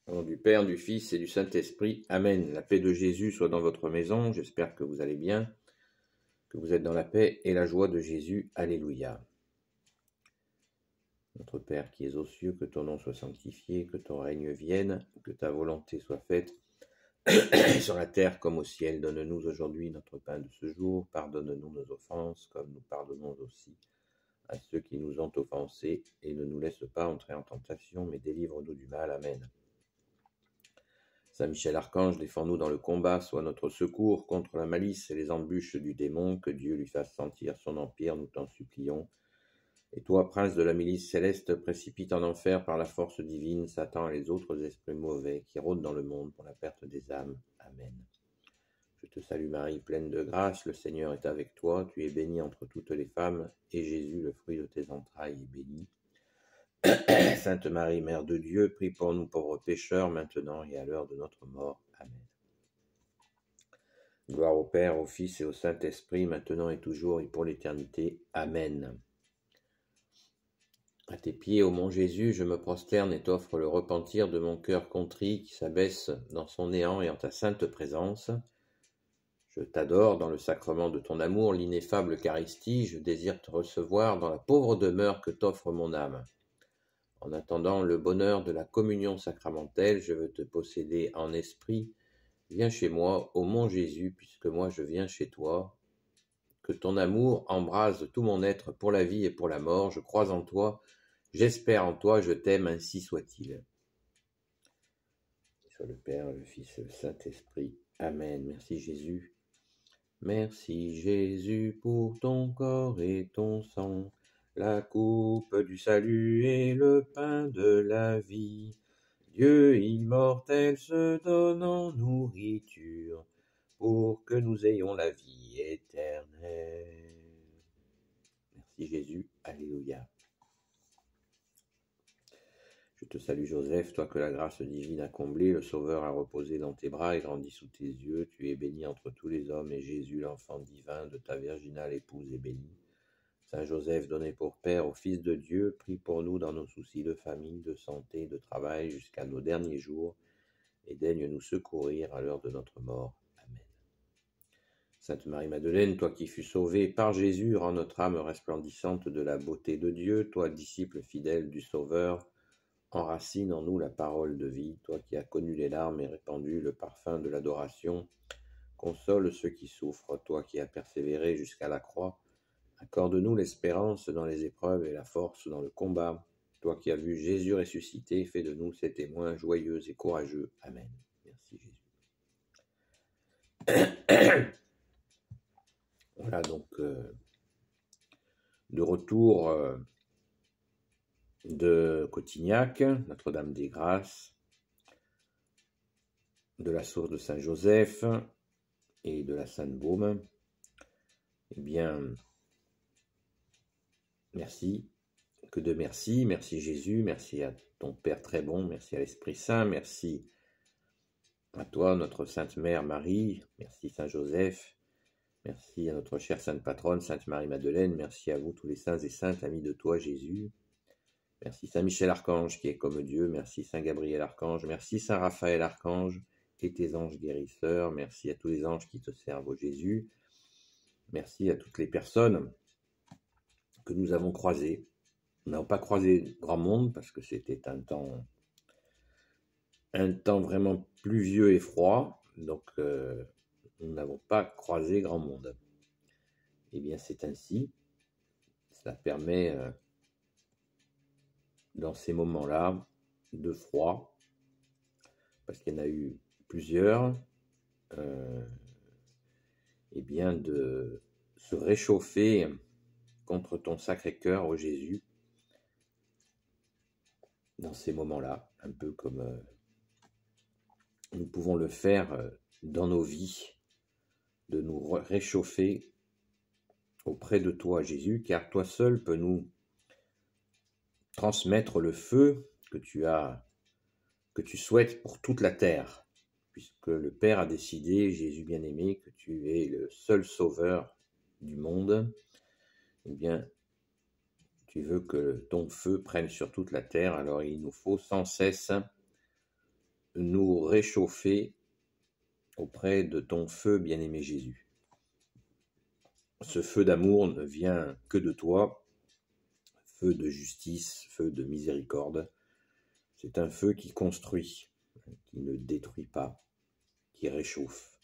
Au nom du Père, du Fils et du Saint-Esprit. Amen. La paix de Jésus soit dans votre maison. J'espère que vous allez bien, que vous êtes dans la paix et la joie de Jésus. Alléluia. Notre Père qui es aux cieux, que ton nom soit sanctifié, que ton règne vienne, que ta volonté soit faite sur la terre comme au ciel. Donne-nous aujourd'hui notre pain de ce jour. Pardonne-nous nos offenses, comme nous pardonnons aussi à ceux qui nous ont offensés. Et ne nous laisse pas entrer en tentation, mais délivre-nous du mal. Amen. Saint Michel Archange, défends-nous dans le combat, sois notre secours contre la malice et les embûches du démon, que Dieu lui fasse sentir son empire, nous t'en supplions. Et toi, prince de la milice céleste, précipite en enfer par la force divine Satan et les autres esprits mauvais qui rôdent dans le monde pour la perte des âmes. Amen. Je te salue Marie, pleine de grâce, le Seigneur est avec toi, tu es bénie entre toutes les femmes, et Jésus, le fruit de tes entrailles, est béni. Sainte Marie, Mère de Dieu, prie pour nous pauvres pécheurs, maintenant et à l'heure de notre mort. Amen. Gloire au Père, au Fils et au Saint-Esprit, maintenant et toujours et pour l'éternité. Amen. À tes pieds, ô mon Jésus, je me prosterne et t'offre le repentir de mon cœur contrit qui s'abaisse dans son néant et en ta sainte présence. Je t'adore dans le sacrement de ton amour, l'ineffable Eucharistie, je désire te recevoir dans la pauvre demeure que t'offre mon âme. En attendant le bonheur de la communion sacramentelle, je veux te posséder en esprit. Viens chez moi, ô mon Jésus, puisque moi je viens chez toi. Que ton amour embrase tout mon être pour la vie et pour la mort. Je crois en toi, j'espère en toi, je t'aime, ainsi soit-il. Soit le Père, le Fils et le Saint-Esprit. Amen. Merci Jésus. Merci Jésus pour ton corps et ton sang, la coupe du salut et le pain de la vie. Dieu immortel se donne en nourriture pour que nous ayons la vie éternelle. Merci Jésus, alléluia. Je te salue Joseph, toi que la grâce divine a comblé, le Sauveur a reposé dans tes bras et grandi sous tes yeux. Tu es béni entre tous les hommes et Jésus, l'enfant divin de ta virginale épouse, est béni. Saint Joseph, donné pour Père au Fils de Dieu, prie pour nous dans nos soucis de famille, de santé, de travail jusqu'à nos derniers jours et daigne nous secourir à l'heure de notre mort. Amen. Sainte Marie-Madeleine, toi qui fus sauvée par Jésus, rends notre âme resplendissante de la beauté de Dieu, toi disciple fidèle du Sauveur, enracine en nous la parole de vie, toi qui as connu les larmes et répandu le parfum de l'adoration, console ceux qui souffrent, toi qui as persévéré jusqu'à la croix, accorde-nous l'espérance dans les épreuves et la force dans le combat, toi qui as vu Jésus ressuscité, fais de nous ces témoins joyeux et courageux. Amen. Merci Jésus. Voilà donc de retour de Cotignac, Notre-Dame des Grâces, de la source de Saint-Joseph et de la Sainte-Baume. Eh bien, merci, que de merci, merci Jésus, merci à ton Père très bon, merci à l'Esprit Saint, merci à toi, notre Sainte Mère Marie, merci Saint-Joseph, merci à notre chère Sainte Patronne, Sainte Marie-Madeleine, merci à vous tous les saints et saintes, amis de toi Jésus, merci Saint Michel Archange qui est comme Dieu, merci Saint Gabriel Archange, merci Saint Raphaël Archange et tes anges guérisseurs, merci à tous les anges qui te servent, ô Jésus, merci à toutes les personnes que nous avons croisées. Nous n'avons pas croisé grand monde parce que c'était un temps vraiment pluvieux et froid, donc nous n'avons pas croisé grand monde. Eh bien, c'est ainsi. Ça permet, dans ces moments-là, de froid, parce qu'il y en a eu plusieurs, eh bien, de se réchauffer contre ton Sacré-Cœur, ô Jésus, dans ces moments-là, un peu comme nous pouvons le faire dans nos vies, de nous réchauffer auprès de toi, Jésus, car toi seul peux nous transmettre le feu que tu souhaites pour toute la terre, puisque le Père a décidé, Jésus bien-aimé, que tu es le seul sauveur du monde. Eh bien, tu veux que ton feu prenne sur toute la terre, alors il nous faut sans cesse nous réchauffer auprès de ton feu, bien-aimé Jésus. Ce feu d'amour ne vient que de toi, feu de justice, feu de miséricorde. C'est un feu qui construit, qui ne détruit pas, qui réchauffe.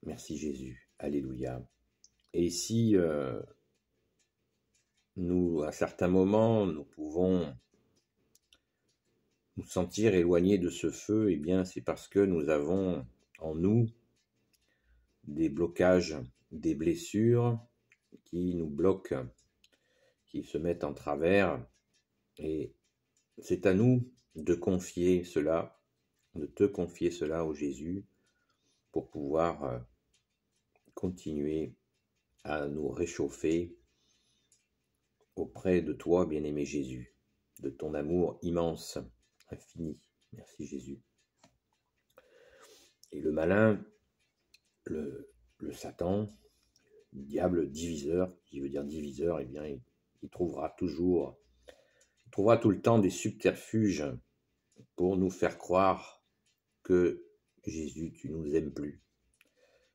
Merci Jésus, alléluia. Et si nous, à certains moments, nous pouvons nous sentir éloignés de ce feu, eh bien c'est parce que nous avons en nous des blocages, des blessures qui nous bloquent, qui se mettent en travers. Et c'est à nous de confier cela, de te confier cela au Jésus pour pouvoir continuer à nous réchauffer auprès de toi, bien-aimé Jésus, de ton amour immense, infini. Merci Jésus. Et le malin, le Satan, le diable diviseur, qui veut dire diviseur, eh bien, il trouvera tout le temps des subterfuges pour nous faire croire que Jésus, tu nous aimes plus.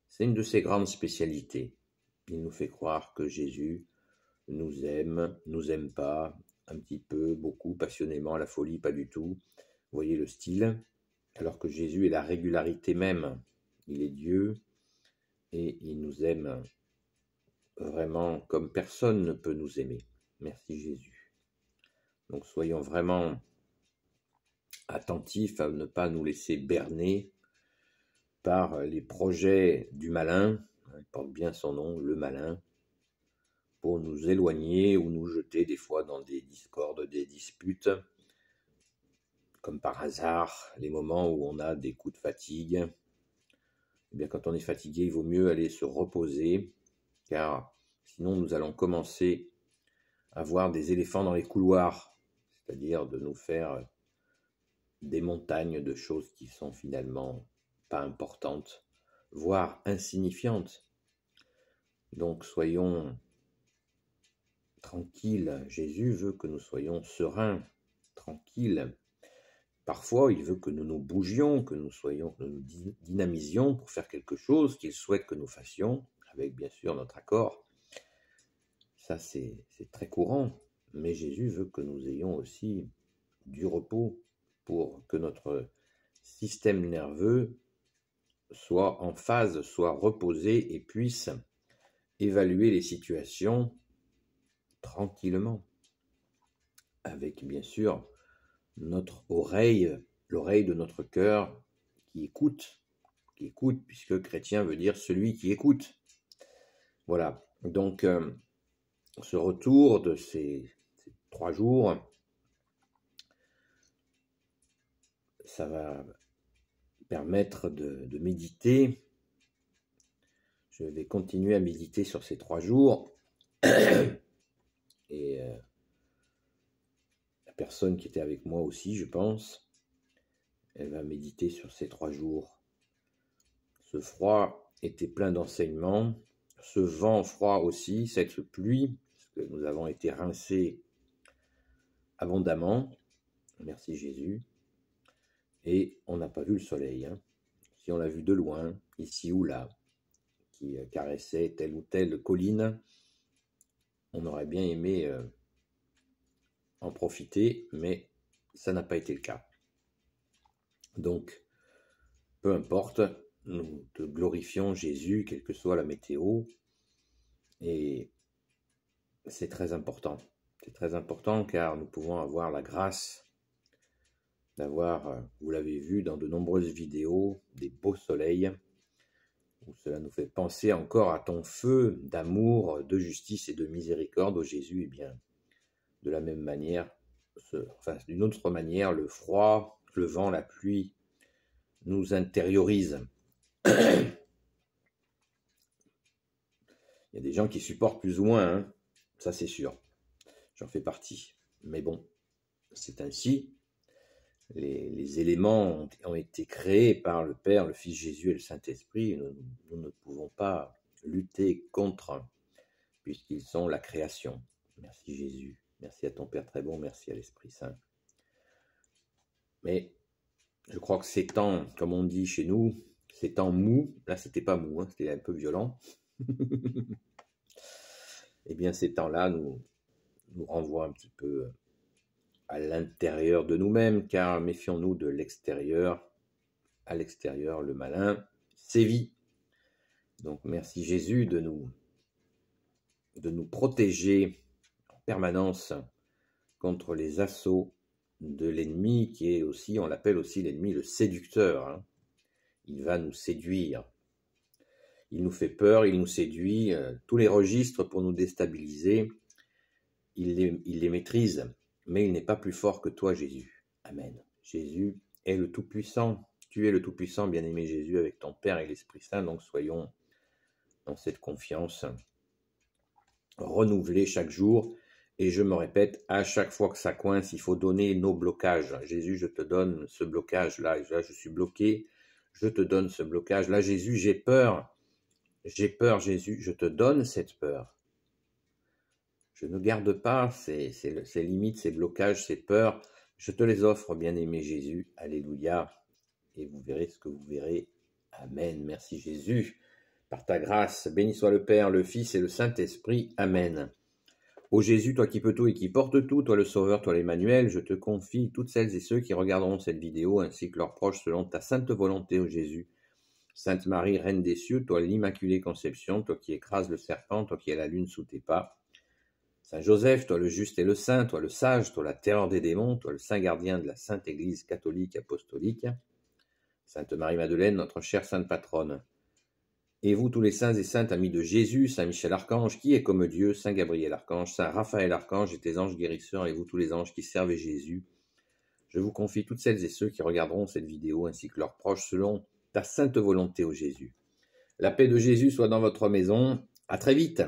C'est une de ses grandes spécialités. Il nous fait croire que Jésus nous aime pas, un petit peu, beaucoup, passionnément, à la folie, pas du tout. Vous voyez le style, alors que Jésus est la régularité même. Il est Dieu et il nous aime vraiment comme personne ne peut nous aimer. Merci Jésus. Donc soyons vraiment attentifs à ne pas nous laisser berner par les projets du malin, il porte bien son nom, le malin, pour nous éloigner ou nous jeter des fois dans des discordes, des disputes, comme par hasard, les moments où on a des coups de fatigue. Eh bien, quand on est fatigué, il vaut mieux aller se reposer, car sinon nous allons commencer à voir des éléphants dans les couloirs, c'est-à-dire de nous faire des montagnes de choses qui sont finalement pas importantes, voire insignifiantes. Donc soyons tranquilles. Jésus veut que nous soyons sereins, tranquilles. Parfois, il veut que nous nous bougions, que nous nous dynamisions pour faire quelque chose qu'il souhaite que nous fassions, avec bien sûr notre accord. Ça, c'est très courant. Mais Jésus veut que nous ayons aussi du repos pour que notre système nerveux soit en phase, soit reposé et puisse évaluer les situations tranquillement, avec bien sûr notre oreille, l'oreille de notre cœur qui écoute, puisque chrétien veut dire celui qui écoute. Voilà, donc ce retour de ces 3 jours, ça va permettre de méditer. Je vais continuer à méditer sur ces 3 jours. Et la personne qui était avec moi aussi, je pense, elle va méditer sur ces 3 jours. Ce froid était plein d'enseignements, ce vent froid aussi, cette pluie, parce que nous avons été rincés abondamment, merci Jésus, et on n'a pas vu le soleil. Hein. Si on l'a vu de loin, ici ou là, qui caressait telle ou telle colline, on aurait bien aimé en profiter, mais ça n'a pas été le cas. Donc, peu importe, nous te glorifions Jésus, quelle que soit la météo, et c'est très important. C'est très important car nous pouvons avoir la grâce d'avoir, vous l'avez vu dans de nombreuses vidéos, des beaux soleils, où cela nous fait penser encore à ton feu d'amour, de justice et de miséricorde, ô Jésus. Eh bien, de la même manière, d'une autre manière, le froid, le vent, la pluie nous intériorisent. Il y a des gens qui supportent plus ou moins, hein, ça c'est sûr, j'en fais partie. Mais bon, c'est ainsi. Les éléments ont été créés par le Père, le Fils Jésus et le Saint-Esprit. Nous ne pouvons pas lutter contre, puisqu'ils sont la création. Merci Jésus, merci à ton Père très bon, merci à l'Esprit Saint. Mais Je crois que ces temps, comme on dit chez nous, ces temps mous, là c'était pas mou, hein, c'était un peu violent. Eh bien ces temps-là nous renvoient un petit peu à l'intérieur de nous-mêmes, car méfions-nous de l'extérieur. À l'extérieur, le malin sévit. Donc merci Jésus de nous protéger en permanence contre les assauts de l'ennemi, qui est aussi, on l'appelle aussi l'ennemi le séducteur. Hein. Il va nous séduire. Il nous fait peur, il nous séduit, tous les registres pour nous déstabiliser. Il les maîtrise, mais il n'est pas plus fort que toi, Jésus. Amen. Jésus est le Tout-Puissant. Tu es le Tout-Puissant, bien-aimé Jésus, avec ton Père et l'Esprit Saint. Donc soyons dans cette confiance renouvelée chaque jour. Et je me répète, à chaque fois que ça coince, il faut donner nos blocages. Jésus, je te donne ce blocage. Là, je suis bloqué. Je te donne ce blocage. Là, Jésus, j'ai peur. J'ai peur, Jésus. Je te donne cette peur. Je ne garde pas ces limites, ces blocages, ces peurs. Je te les offre, bien-aimé Jésus. Alléluia. Et vous verrez ce que vous verrez. Amen. Merci Jésus. Par ta grâce, béni soit le Père, le Fils et le Saint-Esprit. Amen. Ô Jésus, toi qui peux tout et qui portes tout, toi le Sauveur, toi l'Emmanuel, je te confie toutes celles et ceux qui regarderont cette vidéo, ainsi que leurs proches, selon ta sainte volonté, ô Jésus. Sainte Marie, Reine des cieux, toi l'Immaculée Conception, toi qui écrases le serpent, toi qui as la lune sous tes pas. Saint Joseph, toi le juste et le saint, toi le sage, toi la terreur des démons, toi le saint gardien de la Sainte Église catholique apostolique. Sainte Marie-Madeleine, notre chère sainte patronne. Et vous tous les saints et saintes amis de Jésus, Saint Michel Archange, qui est comme Dieu, Saint Gabriel Archange, Saint Raphaël Archange et tes anges guérisseurs, et vous tous les anges qui servent Jésus, je vous confie toutes celles et ceux qui regarderont cette vidéo, ainsi que leurs proches, selon ta sainte volonté, ô Jésus. La paix de Jésus soit dans votre maison. À très vite.